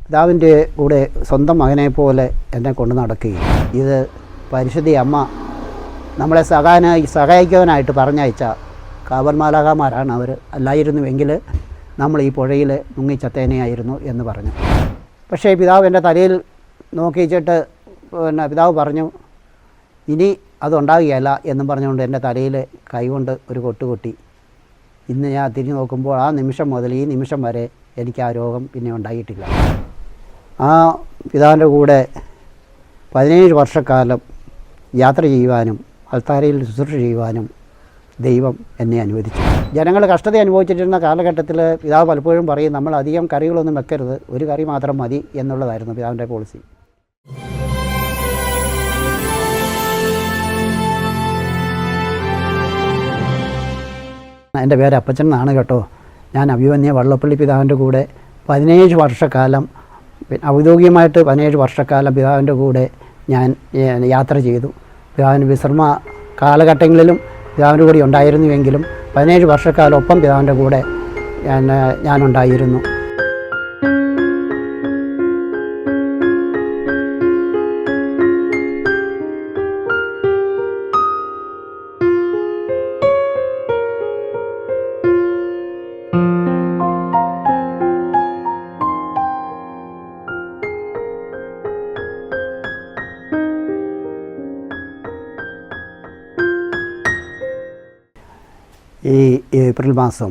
പിതാവിൻ്റെ കൂടെ സ്വന്തം മകനെ പോലെ എന്നെ കൊണ്ട് നടക്കുകയും ഇത് പരിശുദ്ധി അമ്മ നമ്മളെ സഹായിക്കുവാനായിട്ട് പറഞ്ഞയച്ച കാവൽമാലാകമാരാണ് അവർ. അല്ലായിരുന്നുവെങ്കിൽ നമ്മൾ ഈ പുഴയിൽ മുങ്ങിച്ചത്തേനെയായിരുന്നു എന്ന് പറഞ്ഞു. പക്ഷേ പിതാവ് എൻ്റെ തലയിൽ നോക്കിച്ചിട്ട് പിതാവ് പറഞ്ഞു, ഇനി അതുണ്ടാകുകയല്ല എന്നും പറഞ്ഞുകൊണ്ട് എൻ്റെ തലയിൽ കൈകൊണ്ട് ഒരു കൊട്ടുകൊട്ടി. ഇന്ന് ഞാൻ തിരിഞ്ഞു നോക്കുമ്പോൾ ആ നിമിഷം മുതൽ ഈ നിമിഷം വരെ എനിക്ക് ആ രോഗം പിന്നെ ഉണ്ടായിട്ടില്ല. ആ പിതാവിൻ്റെ കൂടെ 17 വർഷക്കാലം യാത്ര ചെയ്യുവാനും അൾത്താരയിൽ ശുശ്രൂഷ ചെയ്യുവാനും ദൈവം എന്നെ അനുവദിച്ചു. ജനങ്ങൾ കഷ്ടത അനുഭവിച്ചിട്ടിരുന്ന കാലഘട്ടത്തിൽ പിതാവ് പലപ്പോഴും പറയും, നമ്മൾ അധികം കറികളൊന്നും വെക്കരുത്, ഒരു കറി മാത്രം മതി എന്നുള്ളതായിരുന്നു പിതാവിൻ്റെ പോളിസി. എൻ്റെ പേര് അപ്പച്ചൻ എന്നാണ് കേട്ടോ. ഞാൻ അഭിമന്യ വള്ളപ്പള്ളി പിതാവിൻ്റെ കൂടെ 17 വർഷക്കാലം, ഔദ്യോഗികമായിട്ട് 17 വർഷക്കാലം പിതാവിൻ്റെ കൂടെ ഞാൻ യാത്ര ചെയ്തു. പിതാവിന് വിശ്രമ കാലഘട്ടങ്ങളിലും പിതാവിൻ്റെ കൂടെ ഉണ്ടായിരുന്നുവെങ്കിലും 17 വർഷക്കാലം ഒപ്പം പിതാവിൻ്റെ കൂടെ ഞാനുണ്ടായിരുന്നു. ഈ ഏപ്രിൽ മാസം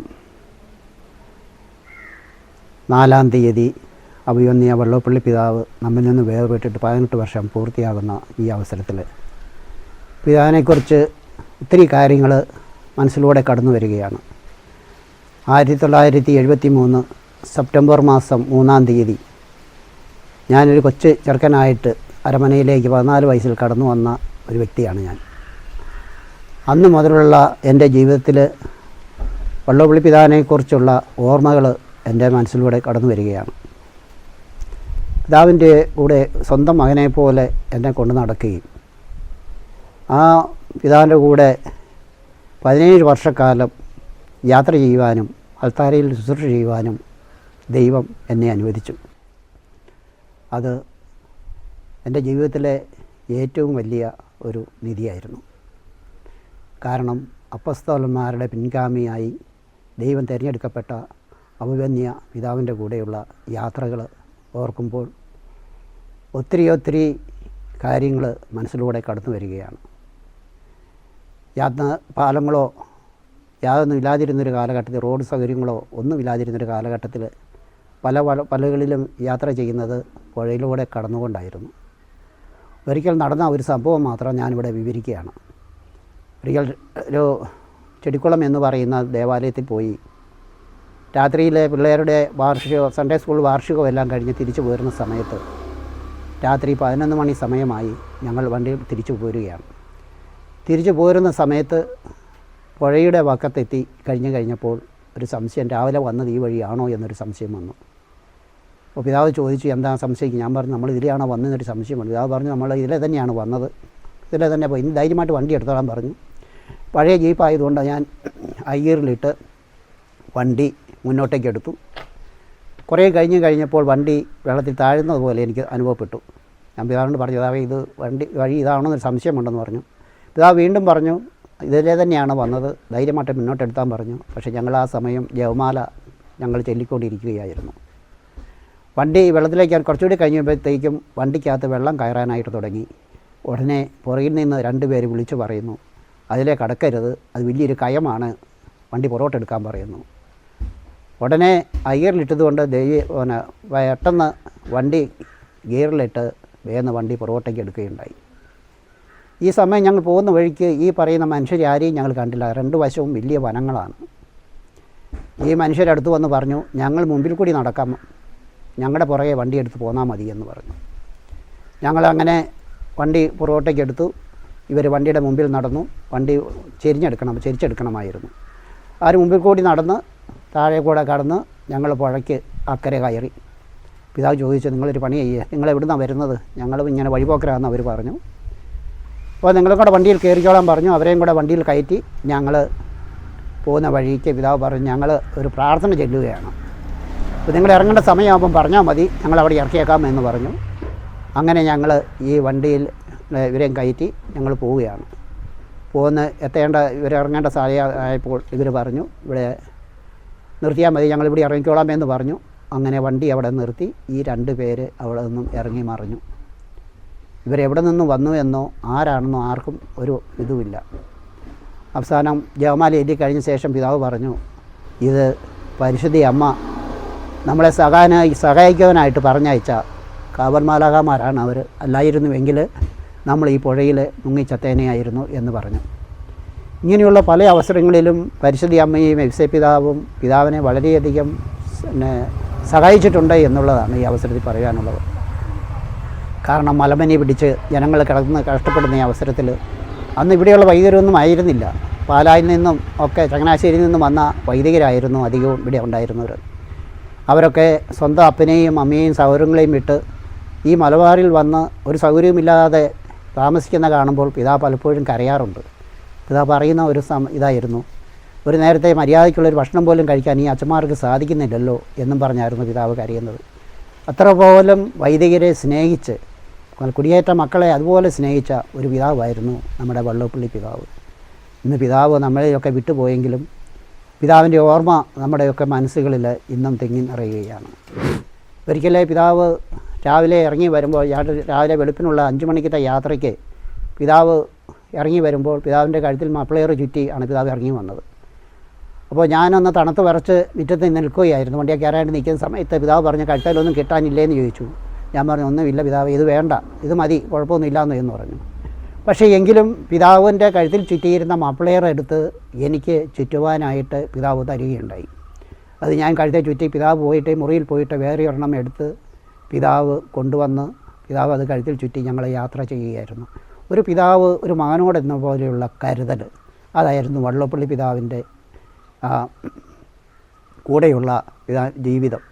4-ാം തീയതി അഭിമന്യ വള്ളപ്പള്ളി പിതാവ് നമ്മിൽ നിന്ന് വേർപെട്ടിട്ട് 18 വർഷം പൂർത്തിയാകുന്ന ഈ അവസരത്തിൽ പിതാവിനെക്കുറിച്ച് ഒത്തിരി കാര്യങ്ങൾ മനസ്സിലൂടെ കടന്നു വരികയാണ്. 1973 സെപ്റ്റംബർ മാസം 3-ാം തീയതി ഞാനൊരു കൊച്ചു ചെറുക്കനായിട്ട് അരമനയിലേക്ക് 14 വയസ്സിൽ കടന്നു വന്ന ഒരു വ്യക്തിയാണ് ഞാൻ. അന്ന് മുതലുള്ള എൻ്റെ ജീവിതത്തിൽ വള്ളപ്പള്ളി പിതാവിനെക്കുറിച്ചുള്ള ഓർമ്മകൾ എൻ്റെ മനസ്സിലൂടെ കടന്നു വരികയാണ്. പിതാവിൻ്റെ കൂടെ സ്വന്തം മകനെ പോലെ എന്നെ കൊണ്ട് നടക്കുകയും ആ പിതാവിൻ്റെ കൂടെ 17 വർഷക്കാലം യാത്ര ചെയ്യുവാനും അൾത്താരയിൽ ശുശ്രൂഷ ചെയ്യുവാനും ദൈവം എന്നെ അനുവദിച്ചു. അത് എൻ്റെ ജീവിതത്തിലെ ഏറ്റവും വലിയ ഒരു നിധിയായിരുന്നു. കാരണം അപ്പസ്തോലന്മാരുടെ പിൻഗാമിയായി ദൈവം തിരഞ്ഞെടുക്കപ്പെട്ട അഭിമന്യ പിതാവിൻ്റെ കൂടെയുള്ള യാത്രകൾ ഓർക്കുമ്പോൾ ഒത്തിരി കാര്യങ്ങൾ മനസ്സിലൂടെ കടന്നു വരികയാണ്. പാലങ്ങളോ യാതൊന്നും ഇല്ലാതിരുന്നൊരു കാലഘട്ടത്തിൽ, റോഡ് സൗകര്യങ്ങളോ ഒന്നും ഇല്ലാതിരുന്നൊരു കാലഘട്ടത്തിൽ പലകളിലും യാത്ര ചെയ്യുന്നത് പുഴയിലൂടെ കടന്നുകൊണ്ടായിരുന്നു. ഒരിക്കൽ നടന്ന ഒരു സംഭവം മാത്രം ഞാനിവിടെ വിവരിക്കുകയാണ്. ഒരു ചെടിക്കുളം എന്ന് പറയുന്ന ദേവാലയത്തിൽ പോയി രാത്രിയിലെ പിള്ളേരുടെ സൺഡേ സ്കൂൾ വാർഷികവും എല്ലാം കഴിഞ്ഞ് തിരിച്ചു പോരുന്ന സമയത്ത് രാത്രി 11 മണി സമയമായി. ഞങ്ങൾ വണ്ടിയിൽ തിരിച്ചു പോരുകയാണ്. തിരിച്ചു പോരുന്ന സമയത്ത് പുഴയുടെ വക്കത്തെത്തി കഴിഞ്ഞപ്പോൾ ഒരു സംശയം, രാവിലെ വന്നത് ഈ വഴിയാണോ എന്നൊരു സംശയം വന്നു. അപ്പോൾ പിതാവ് ചോദിച്ചു, എന്താ സംശയിക്കും? ഞാൻ പറഞ്ഞു, നമ്മൾ ഇതിലെയാണോ വന്നതെന്നൊരു സംശയം വന്നു. പിതാവ് പറഞ്ഞു, നമ്മൾ ഇതിലെ തന്നെയാണ് വന്നത്, ഇതിലെ തന്നെ പോയി, ഇനി ധൈര്യമായിട്ട് വണ്ടി എടുത്തോളാൻ പറഞ്ഞു. പഴയ ജീപ്പായതുകൊണ്ട് ഞാൻ ഗിയറിലിട്ട് വണ്ടി മുന്നോട്ടേക്ക് എടുത്തു. കുറേ കഴിഞ്ഞപ്പോൾ വണ്ടി വെള്ളത്തിൽ താഴുന്നതുപോലെ എനിക്ക് അനുഭവപ്പെട്ടു. ഞാൻ പിതാവിനോട് പറഞ്ഞു, പിതാവേ ഇത് വഴി ഇതാണോ എന്നൊരു സംശയമുണ്ടെന്ന് പറഞ്ഞു. പിതാവ് വീണ്ടും പറഞ്ഞു, ഇതിലെ തന്നെയാണ് വന്നത്, ധൈര്യമായിട്ട് മുന്നോട്ടെടുത്താൻ പറഞ്ഞു. പക്ഷേ ഞങ്ങൾ ആ സമയം ജപമാല ഞങ്ങൾ ചൊല്ലിക്കൊണ്ടിരിക്കുകയായിരുന്നു. വണ്ടി വെള്ളത്തിലേക്ക് കുറച്ചുകൂടി കഴിഞ്ഞപ്പോഴത്തേക്കും വണ്ടിക്കകത്ത് വെള്ളം കയറാനായിട്ട് തുടങ്ങി. ഉടനെ പുറകിൽ നിന്ന് 2 പേര് വിളിച്ചു പറയുന്നു, അതിലെ കടക്കരുത്, അത് വലിയൊരു കയമാണ്, വണ്ടി പുറകോട്ടെടുക്കാൻ പറയുന്നു. ഉടനെ ഗിയറിലിട്ടതുകൊണ്ട് പെട്ടെന്ന് വണ്ടി ഗിയറിലിട്ട് വേഗം വണ്ടി പുറകോട്ടേക്ക് എടുക്കുകയുണ്ടായി. ഈ സമയം ഞങ്ങൾ പോകുന്ന വഴിക്ക് ഈ പറയുന്ന മനുഷ്യരെ ആരെയും ഞങ്ങൾ കണ്ടില്ല. 2 വശവും വലിയ വനങ്ങളാണ്. ഈ മനുഷ്യരടുത്ത് വന്ന് പറഞ്ഞു, ഞങ്ങൾ മുമ്പിൽ കൂടി നടക്കാം, ഞങ്ങളുടെ പുറകെ വണ്ടി എടുത്ത് പോന്നാൽ മതി എന്ന് പറഞ്ഞു. ഞങ്ങളങ്ങനെ വണ്ടി പുറകോട്ടേക്ക് എടുത്തു. ഇവർ വണ്ടിയുടെ മുമ്പിൽ നടന്നു. വണ്ടി ചെരിച്ചെടുക്കണമായിരുന്നു. ആ മുമ്പിൽ കൂടി നടന്ന് താഴെ കൂടെ കടന്ന് ഞങ്ങൾ പുഴയ്ക്ക് അക്കരെ കയറി. പിതാവ് ചോദിച്ചു, നിങ്ങളൊരു പണി ചെയ്യുക, നിങ്ങൾ എവിടുന്നാണ് വരുന്നത്? ഞങ്ങൾ ഇങ്ങനെ വഴിപോക്കരാണെന്ന് അവർ പറഞ്ഞു. അപ്പോൾ നിങ്ങളും കൂടെ വണ്ടിയിൽ കയറിക്കോളാൻ പറഞ്ഞു. അവരെയും കൂടെ വണ്ടിയിൽ കയറ്റി ഞങ്ങൾ പോകുന്ന വഴിക്ക് പിതാവ് പറഞ്ഞു, ഞങ്ങൾ ഒരു പ്രാർത്ഥന ചൊല്ലുകയാണ്. അപ്പോൾ നിങ്ങൾ ഇറങ്ങേണ്ട സമയമാകുമ്പം പറഞ്ഞാൽ മതി, ഞങ്ങളവിടെ ഇറക്കിയേക്കാം എന്ന് പറഞ്ഞു. അങ്ങനെ ഞങ്ങൾ ഈ വണ്ടിയിൽ ഇവരെയും കയറ്റി ഞങ്ങൾ പോവുകയാണ്. ഇവരിറങ്ങേണ്ട സമയമായപ്പോൾ ഇവർ പറഞ്ഞു ഇവിടെ നിർത്തിയാൽ മതി, ഞങ്ങളിവിടെ ഇറങ്ങിക്കോളാം എന്ന് പറഞ്ഞു. അങ്ങനെ വണ്ടി അവിടെ നിർത്തി. ഈ 2 പേര് അവിടെ നിന്നും ഇറങ്ങി മറിഞ്ഞു. ഇവരെവിടെ നിന്ന് വന്നു എന്നോ ആരാണെന്നോ ആർക്കും ഒരു ഇതുമില്ല. അവസാനം ജപമാല എഴുതി കഴിഞ്ഞ ശേഷം പിതാവ് പറഞ്ഞു, ഇത് പരിശുദ്ധി അമ്മ നമ്മളെ സഹായിക്കുവാനായിട്ട് പറഞ്ഞയച്ച കാവൽമാലാകമാരാണ് അവർ, അല്ലായിരുന്നുവെങ്കിൽ നമ്മൾ ഈ പുഴയിൽ മുങ്ങിച്ചത്തേനെയായിരുന്നു എന്ന് പറഞ്ഞു. ഇങ്ങനെയുള്ള പല അവസരങ്ങളിലും പരിശുദ്ധി അമ്മയും ഔസേപ്പിതാവും പിതാവിനെ വളരെയധികം സഹായിച്ചിട്ടുണ്ട് എന്നുള്ളതാണ് ഈ അവസരത്തിൽ പറയാനുള്ളത്. കാരണം മലമ്പനി പിടിച്ച് ജനങ്ങൾ കിടന്ന് കഷ്ടപ്പെടുന്ന ഈ അവസരത്തിൽ അന്ന് ഇവിടെയുള്ള വൈദികരൊന്നും ആയിരുന്നില്ല. പാലായിൽ നിന്നും ഒക്കെ ചങ്ങനാശ്ശേരിയിൽ നിന്നും വന്ന വൈദികരായിരുന്നു അധികവും ഇവിടെ ഉണ്ടായിരുന്നവർ. അവരൊക്കെ സ്വന്തം അപ്പനെയും അമ്മയെയും സൗകര്യങ്ങളെയും വിട്ട് ഈ മലബാറിൽ വന്ന് ഒരു സൗകര്യമില്ലാതെ താമസിക്കുന്ന കാണുമ്പോൾ പിതാവ് പലപ്പോഴും കരയാറുണ്ട്. പിതാവ് പറയുന്ന ഒരു ഇതായിരുന്നു, ഒരു നേരത്തെ മര്യാദയ്ക്കുള്ളൊരു ഭക്ഷണം പോലും കഴിക്കാൻ ഈ അച്ഛന്മാർക്ക് സാധിക്കുന്നില്ലല്ലോ എന്നും പറഞ്ഞായിരുന്നു പിതാവ് കരയുന്നത്. അത്ര പോലും വൈദികരെ സ്നേഹിച്ച് കുടിയേറ്റ മക്കളെ അതുപോലെ സ്നേഹിച്ച ഒരു പിതാവായിരുന്നു നമ്മുടെ വള്ളോപ്പള്ളി പിതാവ്. ഇന്ന് പിതാവ് നമ്മളെയൊക്കെ വിട്ടുപോയെങ്കിലും പിതാവിൻ്റെ ഓർമ്മ നമ്മുടെയൊക്കെ മനസ്സുകളിൽ ഇന്നും തെങ്ങി നിറയുകയാണ്. ഒരിക്കലേ പിതാവ് രാവിലെ ഇറങ്ങി വരുമ്പോൾ രാവിലെ വെളുപ്പിനുള്ള 5 മണിക്കത്തെ യാത്രയ്ക്ക് പിതാവ് ഇറങ്ങി വരുമ്പോൾ പിതാവിൻ്റെ കഴുത്തിൽ മഫ്ളർ ചുറ്റി ആണ് പിതാവ് ഇറങ്ങി വന്നത്. അപ്പോൾ ഞാനൊന്ന് തണുത്ത് വിറച്ച് മുറ്റത്ത് നിൽക്കുകയായിരുന്നു. വണ്ടിയൊക്കെ കയറാണ്ട് നിൽക്കുന്ന സമയത്ത് പിതാവ് പറഞ്ഞ് കഴുത്തലൊന്നും കിട്ടാനില്ലേന്ന് ചോദിച്ചു. ഞാൻ പറഞ്ഞു, ഒന്നുമില്ല പിതാവ്, ഇത് വേണ്ട, ഇത് മതി, കുഴപ്പമൊന്നുമില്ലാന്ന് എന്ന് പറഞ്ഞു. പക്ഷേ എങ്കിലും പിതാവിൻ്റെ കഴുത്തിൽ ചുറ്റിയിരുന്ന മഫ്ളർ എടുത്ത് എനിക്ക് ചുറ്റുവാനായിട്ട് പിതാവ് തരികയുണ്ടായി. അത് ഞാൻ കഴുത്തെ ചുറ്റി പിതാവ് പോയിട്ട് മുറിയിൽ പോയിട്ട് വേറെ ഒരെണ്ണം എടുത്ത് പിതാവ് കൊണ്ടുവന്ന് പിതാവ് അത് കഴുത്തിൽ ചുറ്റി ഞങ്ങളെ യാത്ര ചെയ്യുകയായിരുന്നു. ഒരു പിതാവ് ഒരു മകനോടെന്ന പോലെയുള്ള കരുതൽ, അതായിരുന്നു വള്ളോപ്പള്ളി പിതാവിൻ്റെ കൂടെയുള്ള ജീവിതം.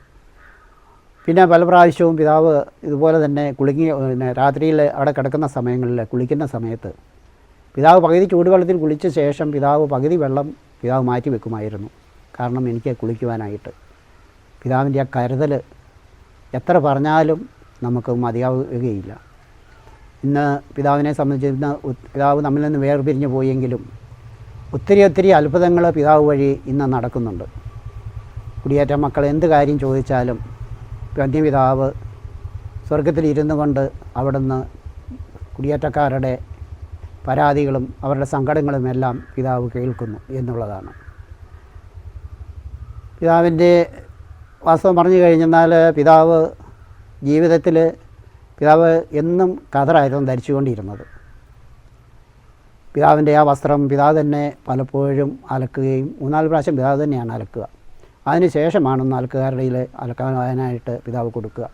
പിന്നെ പല പ്രാവശ്യവും പിതാവ് ഇതുപോലെ തന്നെ രാത്രിയിൽ അവിടെ കിടക്കുന്ന സമയങ്ങളിൽ കുളിക്കുന്ന സമയത്ത് പിതാവ് പകുതി ചൂടുവെള്ളത്തിൽ കുളിച്ച ശേഷം പിതാവ് പകുതി വെള്ളം പിതാവ് മാറ്റി വെക്കുമായിരുന്നു. കാരണം എനിക്ക് കുളിക്കുവാനായിട്ട്. പിതാവിൻ്റെ ആ കരുതൽ എത്ര പറഞ്ഞാലും നമുക്ക് മതിയാവുകയില്ല. ഇന്ന് പിതാവിനെ സംബന്ധിച്ച് പിതാവ് നമ്മിൽ നിന്ന് വേർപിരിഞ്ഞു പോയെങ്കിലും ഒത്തിരി അത്ഭുതങ്ങൾ പിതാവ് വഴി ഇന്ന് നടക്കുന്നുണ്ട്. കുടിയേറ്റ മക്കൾ എന്ത് കാര്യം ചോദിച്ചാലും വന്യപിതാവ് സ്വർഗത്തിലിരുന്നു കൊണ്ട് അവിടുന്ന് കുടിയേറ്റക്കാരുടെ പരാതികളും അവരുടെ സങ്കടങ്ങളും എല്ലാം പിതാവ് കേൾക്കുന്നു എന്നുള്ളതാണ്. പിതാവിൻ്റെ വാസ്തവം പറഞ്ഞു കഴിഞ്ഞെന്നാൽ പിതാവ് ജീവിതത്തിൽ പിതാവ് എന്നും കതറായിരുന്നു ധരിച്ചുകൊണ്ടിരുന്നത്. പിതാവിൻ്റെ ആ വസ്ത്രം പിതാവ് തന്നെ പലപ്പോഴും അലക്കുകയും 3-4 പ്രാവശ്യം പിതാവ് തന്നെയാണ് അലക്കുക. അതിന് ശേഷമാണ് അലക്കുകാരുടെ അലക്കാനായിട്ട് പിതാവ് കൊടുക്കുക.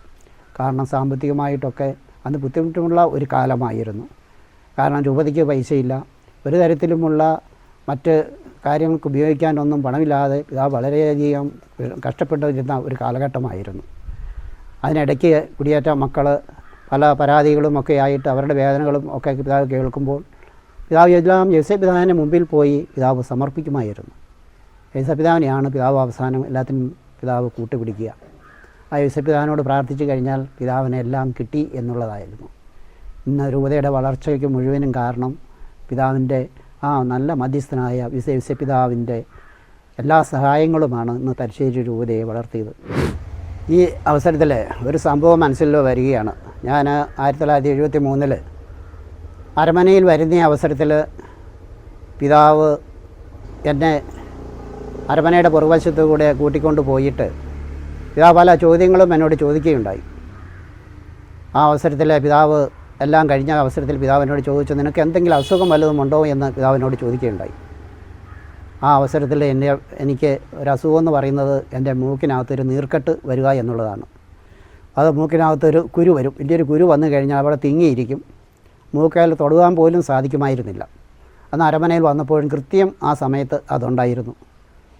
കാരണം സാമ്പത്തികമായിട്ടൊക്കെ അന്ന് ബുദ്ധിമുട്ടുള്ള ഒരു കാലമായിരുന്നു. കാരണം രൂപതയ്ക്ക് പൈസയില്ല, ഒരു തരത്തിലുമുള്ള മറ്റ് കാര്യങ്ങൾക്ക് ഉപയോഗിക്കാനൊന്നും പണമില്ലാതെ പിതാവ് വളരെയധികം കഷ്ടപ്പെട്ടിരുന്ന ഒരു കാലഘട്ടമായിരുന്നു. അതിനിടയ്ക്ക് കുടിയേറ്റ മക്കൾ പല പരാതികളുമൊക്കെ ആയിട്ട് അവരുടെ വേദനകളും ഒക്കെ പിതാവ് കേൾക്കുമ്പോൾ പിതാവ് എല്ലാം ഔസേപ്പിതാവിൻ്റെ മുമ്പിൽ പോയി പിതാവ് സമർപ്പിക്കുമായിരുന്നു. ഔസേപ്പിതാവിനെയാണ് പിതാവ് അവസാനം എല്ലാത്തിനും പിതാവ് കൂട്ടുപിടിക്കുക. ആ ഔസേപ്പിതാവിനോട് പ്രാർത്ഥിച്ചു കഴിഞ്ഞാൽ പിതാവിനെ എല്ലാം കിട്ടി എന്നുള്ളതായിരുന്നു. ഇന്ന് രൂപതയുടെ വളർച്ചയ്ക്ക് മുഴുവനും കാരണം പിതാവിൻ്റെ ആ നല്ല മധ്യസ്ഥനായ ഔസേപ്പിതാവിൻ്റെ എല്ലാ സഹായങ്ങളുമാണ് ഇന്ന് തലശ്ശേരി രൂപതയെ വളർത്തിയത്. ഈ അവസരത്തിൽ ഒരു സംഭവം മനസ്സിൽ വരികയാണ്. ഞാൻ 1973 അരമനയിൽ വരുന്ന അവസരത്തിൽ പിതാവ് എന്നെ അരമനയുടെ പുറകുവശത്തു കൂടെ കൂട്ടിക്കൊണ്ട് പോയിട്ട് പിതാവ് പല ചോദ്യങ്ങളും എന്നോട് ചോദിക്കുകയുണ്ടായി. ആ അവസരത്തിൽ പിതാവ് എല്ലാം കഴിഞ്ഞ അവസരത്തിൽ പിതാവിനോട് ചോദിച്ചു, നിനക്ക് എന്തെങ്കിലും അസുഖം വല്ലതും ഉണ്ടോ എന്ന് പിതാവിനോട് ചോദിക്കുകയുണ്ടായി. ആ അവസരത്തിൽ എനിക്ക് ഒരസുഖം എന്ന് പറയുന്നത് എൻ്റെ മൂക്കിനകത്തൊരു നീർക്കെട്ട് വരിക എന്നുള്ളതാണ്. അത് മൂക്കിനകത്തൊരു കുരു വരും. വലിയൊരു കുരു വന്നു കഴിഞ്ഞാൽ അവിടെ തിങ്ങിയിരിക്കും. മൂക്കയിൽ തൊടുവാൻ പോലും സാധിക്കുമായിരുന്നില്ല. അന്ന് അരമനയിൽ വന്നപ്പോഴും കൃത്യം ആ സമയത്ത് അതുണ്ടായിരുന്നു.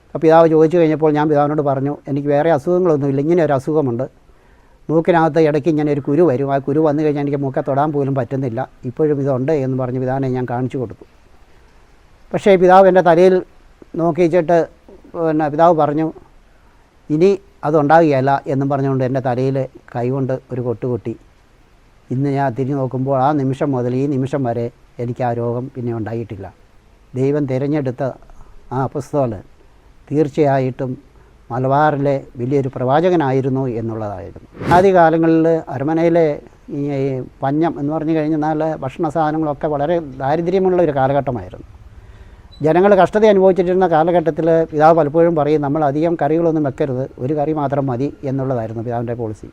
അപ്പോൾ പിതാവ് ചോദിച്ചു കഴിഞ്ഞപ്പോൾ ഞാൻ പിതാവിനോട് പറഞ്ഞു, എനിക്ക് വേറെ അസുഖങ്ങളൊന്നുമില്ല, ഇങ്ങനെ ഒരു അസുഖമുണ്ട്, മൂക്കിനകത്ത് ഇടയ്ക്ക് ഇങ്ങനെ ഒരു കുരു വരും, ആ കുരു വന്നു കഴിഞ്ഞാൽ എനിക്ക് മൂക്കെ തൊടാൻ പോലും പറ്റുന്നില്ല, ഇപ്പോഴും ഇതുണ്ട് എന്ന് പറഞ്ഞ് പിതാവിനെ ഞാൻ കാണിച്ചു കൊടുത്തു. പക്ഷേ പിതാവ് എൻ്റെ തലയിൽ നോക്കിച്ചിട്ട് പിതാവ് പറഞ്ഞു, ഇനി അതുണ്ടാകുകയല്ല എന്നും പറഞ്ഞുകൊണ്ട് എൻ്റെ തലയിൽ കൈകൊണ്ട് ഒരു കൊട്ടുകൊട്ടി. ഇന്ന് ഞാൻ തിരിഞ്ഞു നോക്കുമ്പോൾ ആ നിമിഷം മുതൽ ഈ നിമിഷം വരെ എനിക്ക് ആ രോഗം പിന്നെ ഉണ്ടായിട്ടില്ല. ദൈവം തിരഞ്ഞെടുത്ത ആ അപ്പസ്തോലൻ തീർച്ചയായിട്ടും മലബാറിലെ വലിയൊരു പ്രവാചകനായിരുന്നു എന്നുള്ളതായിരുന്നു. ആദ്യകാലങ്ങളിൽ അരമനയിലെ ഈ പഞ്ഞം എന്ന് പറഞ്ഞു കഴിഞ്ഞാൽ ഭക്ഷണ സാധനങ്ങളൊക്കെ വളരെ ദാരിദ്ര്യമുള്ള ഒരു കാലഘട്ടമായിരുന്നു. ജനങ്ങൾ കഷ്ടത അനുഭവിച്ചിട്ടിരുന്ന കാലഘട്ടത്തിൽ പിതാവ് പലപ്പോഴും പറയും, നമ്മൾ അധികം കറികളൊന്നും വെക്കരുത്, ഒരു കറി മാത്രം മതി എന്നുള്ളതായിരുന്നു പിതാവിൻ്റെ പോളിസി.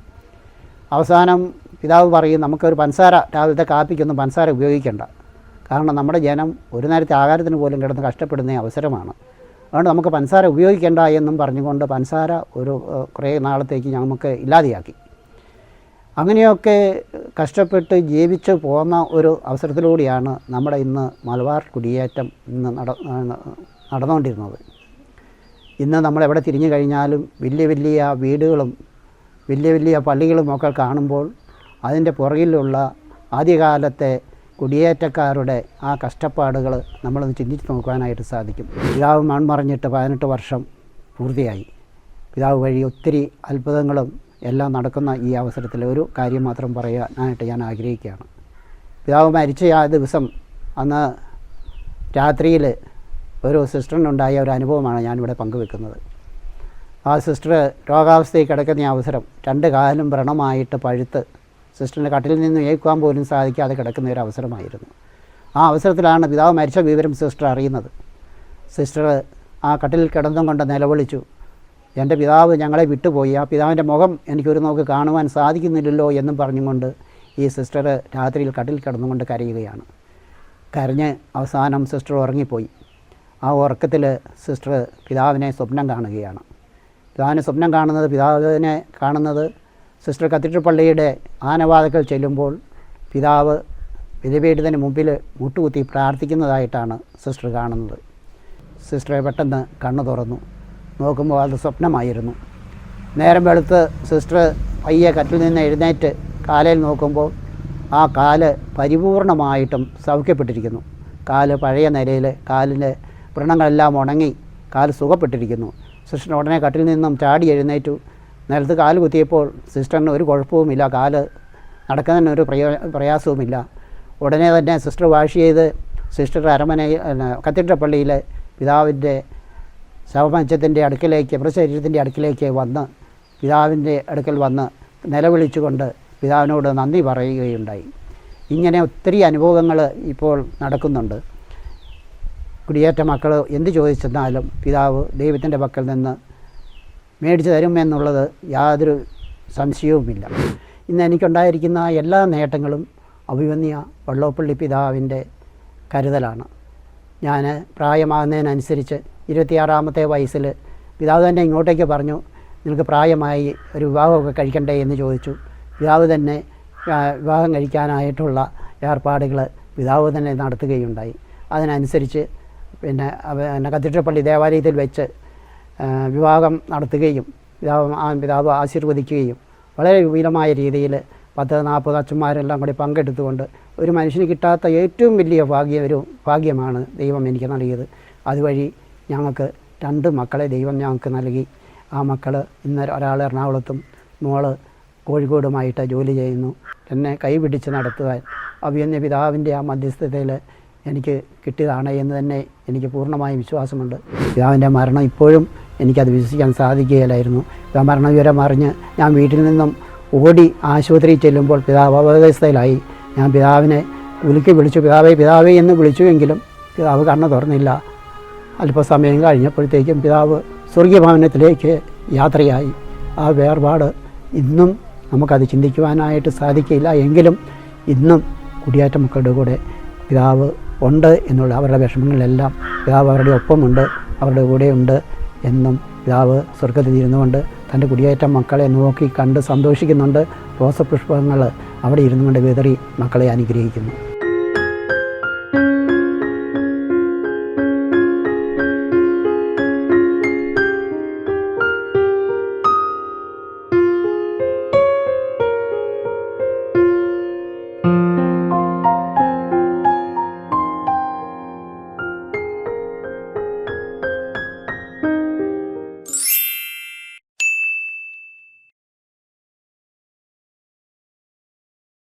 അവസാനം പിതാവ് പറയും, നമുക്കൊരു പഞ്ചസാര, രാവിലത്തെ കാപ്പിക്കൊന്നും പഞ്ചസാര ഉപയോഗിക്കേണ്ട, കാരണം നമ്മുടെ ജനം ഒരു നേരത്തെ ആഹാരത്തിന് പോലും കിടന്ന് കഷ്ടപ്പെടുന്ന അവസരമാണ്, അതുകൊണ്ട് നമുക്ക് പഞ്ചസാര ഉപയോഗിക്കേണ്ട എന്നും പറഞ്ഞുകൊണ്ട് പഞ്ചസാര കുറേ നാളത്തേക്ക് നമുക്ക് ഇല്ലാതെയാക്കി. അങ്ങനെയൊക്കെ കഷ്ടപ്പെട്ട് ജീവിച്ച് പോന്ന ഒരു അവസരത്തിലൂടെയാണ് നമ്മുടെ ഇന്ന് മലബാർ കുടിയേറ്റം ഇന്ന് നടന്നുകൊണ്ടിരുന്നത്. ഇന്ന് നമ്മളെവിടെ തിരിഞ്ഞു കഴിഞ്ഞാലും വലിയ വലിയ വീടുകളും വലിയ വലിയ പള്ളികളും ഒക്കെ കാണുമ്പോൾ അതിൻ്റെ പുറകിലുള്ള ആദ്യകാലത്തെ കുടിയേറ്റക്കാരുടെ ആ കഷ്ടപ്പാടുകൾ നമ്മളൊന്ന് ചിന്തിച്ച് നോക്കുവാനായിട്ട് സാധിക്കും. പിതാവ് മൺമറഞ്ഞിട്ട് 18 വർഷം പൂർത്തിയായി. പിതാവ് വഴി ഒത്തിരി അത്ഭുതങ്ങളും എല്ലാം നടക്കുന്ന ഈ അവസരത്തിൽ ഒരു കാര്യം മാത്രം പറയാനായിട്ട് ഞാൻ ആഗ്രഹിക്കുകയാണ്. പിതാവ് മരിച്ച ആ ദിവസം അന്ന് രാത്രിയിൽ ഒരു സിസ്റ്ററിനുണ്ടായ ഒരു അനുഭവമാണ് ഞാനിവിടെ പങ്കുവെക്കുന്നത്. ആ സിസ്റ്റർ രോഗാവസ്ഥയിൽ കിടക്കുന്ന അവസരം 2 കാലും വ്രണമായിട്ട് പഴുത്ത് സിസ്റ്ററിൻ്റെ കട്ടിലിൽ നിന്ന് ഏൽക്കാൻ പോലും സാധിക്കാതെ കിടക്കുന്ന ഒരു അവസരമായിരുന്നു. ആ അവസരത്തിലാണ് പിതാവ് മരിച്ച വിവരം സിസ്റ്റർ അറിയുന്നത്. സിസ്റ്റർ ആ കട്ടിലിൽ കിടന്നും കൊണ്ട് നിലവിളിച്ചു, എൻ്റെ പിതാവ് ഞങ്ങളെ വിട്ടുപോയി, ആ പിതാവിൻ്റെ മുഖം എനിക്കൊരു നോക്ക് കാണുവാൻ സാധിക്കുന്നില്ലല്ലോ എന്നും പറഞ്ഞുകൊണ്ട് ഈ സിസ്റ്റർ രാത്രിയിൽ കട്ടിൽ കിടന്നുകൊണ്ട് കരയുകയാണ്. കരഞ്ഞ് അവസാനം സിസ്റ്റർ ഉറങ്ങിപ്പോയി. ആ ഉറക്കത്തിൽ സിസ്റ്റർ പിതാവിനെ സ്വപ്നം കാണുകയാണ്. പിതാവിനെ സ്വപ്നം കാണുന്നത് സിസ്റ്റർ കത്തീഡ്രൽ പള്ളിയുടെ ആനവാതിക്കൽ ചെല്ലുമ്പോൾ പിതാവ് ബലിപീഠത്തിന് മുമ്പിൽ മുട്ടുകുത്തി പ്രാർത്ഥിക്കുന്നതായിട്ടാണ് സിസ്റ്റർ കാണുന്നത്. സിസ്റ്ററെ പെട്ടെന്ന് കണ്ണു തുറന്നു നോക്കുമ്പോൾ അത് സ്വപ്നമായിരുന്നു. നേരം വെളുത്ത് സിസ്റ്റർ പയ്യെ കട്ടിൽ നിന്ന് എഴുന്നേറ്റ് കാലിൽ നോക്കുമ്പോൾ ആ കാല് പരിപൂർണമായിട്ടും സൗഖ്യപ്പെട്ടിരിക്കുന്നു. കാല് പഴയ നിലയിൽ, കാലിൻ്റെ വ്രണങ്ങളെല്ലാം ഉണങ്ങി കാല് സുഖപ്പെട്ടിരിക്കുന്നു. സിസ്റ്റർ ഉടനെ കട്ടിൽ നിന്നും ചാടി എഴുന്നേറ്റു. നിലത്ത് കാല് കുത്തിയപ്പോൾ സിസ്റ്ററിന് ഒരു കുഴപ്പവുമില്ല, കാല് നടക്കുന്നതിന് ഒരു പ്രയാസവുമില്ല. ഉടനെ തന്നെ സിസ്റ്റർ വാഷ് ചെയ്ത് സിസ്റ്റർ കത്തീഡ്രൽ പള്ളിയിൽ പിതാവിൻ്റെ ശവമഞ്ചത്തിൻ്റെ അടുക്കിലേക്ക്, മൃതശരീരത്തിൻ്റെ അടുക്കിലേക്ക് വന്ന് പിതാവിൻ്റെ അടുക്കൽ വന്ന് നിലവിളിച്ചുകൊണ്ട് പിതാവിനോട് നന്ദി പറയുകയുണ്ടായി. ഇങ്ങനെ ഒത്തിരി അനുഭവങ്ങൾ ഇപ്പോൾ നടക്കുന്നുണ്ട്. കുടിയേറ്റ മക്കൾ എന്ത് ചോദിച്ചെന്നാലും പിതാവ് ദൈവത്തിൻ്റെ പക്കൽ നിന്ന് മേടിച്ചു തരുമെന്നുള്ളത് യാതൊരു സംശയവുമില്ല. ഇന്ന് എനിക്കുണ്ടായിരിക്കുന്ന എല്ലാ നേട്ടങ്ങളും അഭിമന്യ വള്ളോപ്പള്ളി പിതാവിൻ്റെ കരുതലാണ്. ഞാൻ പ്രായമാകുന്നതിനനുസരിച്ച് 26-ാമത്തെ വയസ്സിൽ പിതാവ് തന്നെ ഇങ്ങോട്ടേക്ക് പറഞ്ഞു, നിനക്ക് പ്രായമായി ഒരു വിവാഹമൊക്കെ കഴിക്കണ്ടേ എന്ന് ചോദിച്ചു. പിതാവ് തന്നെ വിവാഹം കഴിക്കാനായിട്ടുള്ള ഏർപ്പാടുകൾ പിതാവ് തന്നെ നടത്തുകയുണ്ടായി. അതിനനുസരിച്ച് പിന്നെ കത്തീഡ്രൽ പള്ളി ദേവാലയത്തിൽ വെച്ച് വിവാഹം നടത്തുകയും പിതാവ് ആശീർവദിക്കുകയും വളരെ വിപുലമായ രീതിയിൽ 10-40 അച്ഛന്മാരെല്ലാം കൂടി പങ്കെടുത്തുകൊണ്ട് ഒരു മനുഷ്യന് കിട്ടാത്ത ഏറ്റവും വലിയ ഭാഗ്യമാണ് ദൈവം എനിക്ക് നൽകിയത്. അതുവഴി ഞങ്ങൾക്ക് 2 മക്കളെ ദൈവം ഞങ്ങൾക്ക് നൽകി. ആ മക്കൾ ഇന്ന് ഒരാൾ എറണാകുളത്തും മോള് കോഴിക്കോടുമായിട്ട് ജോലി ചെയ്യുന്നു. എന്നെ കൈപിടിച്ച് നടത്തുവാൻ അഭിമന്യ പിതാവിൻ്റെ ആ മധ്യസ്ഥതയിൽ എനിക്ക് കിട്ടിയതാണ് എന്ന് തന്നെ എനിക്ക് പൂർണ്ണമായ വിശ്വാസമുണ്ട്. പിതാവിൻ്റെ മരണം ഇപ്പോഴും എനിക്കത് വിശ്വസിക്കാൻ സാധിക്കുകയില്ലായിരുന്നു. പിതാവ് മരണവിവരം അറിഞ്ഞ് ഞാൻ വീട്ടിൽ നിന്നും ഓടി ആശുപത്രിയിൽ ചെല്ലുമ്പോൾ പിതാവ് അപകടാവസ്ഥയിലായി. ഞാൻ പിതാവിനെ വിളിച്ചു, പിതാവേ എന്ന് വിളിച്ചുവെങ്കിലും പിതാവ് കണ്ണ് തുറന്നില്ല. അല്പസമയം കഴിഞ്ഞപ്പോഴത്തേക്കും പിതാവ് സ്വർഗീയഭവനത്തിലേക്ക് യാത്രയായി. ആ വേർപാട് ഇന്നും നമുക്കത് ചിന്തിക്കുവാനായിട്ട് സാധിക്കില്ല. എങ്കിലും ഇന്നും കുടിയേറ്റ മക്കളുടെ കൂടെ പിതാവ് ഉണ്ട് എന്നുള്ള അവരുടെ വിഷമങ്ങളിലെല്ലാം പിതാവ് അവരുടെ ഒപ്പമുണ്ട്, അവരുടെ കൂടെയുണ്ട് എന്നും പിതാവ് സ്വർഗത്തിൽ ഇരുന്നുകൊണ്ട് തൻ്റെ കുടിയേറ്റ മക്കളെ നോക്കി കണ്ട് സന്തോഷിക്കുന്നുണ്ട്. റോസപുഷ്പങ്ങൾ അവിടെ ഇരുന്നുകൊണ്ട് വിതറി മക്കളെ അനുഗ്രഹിക്കുന്നു.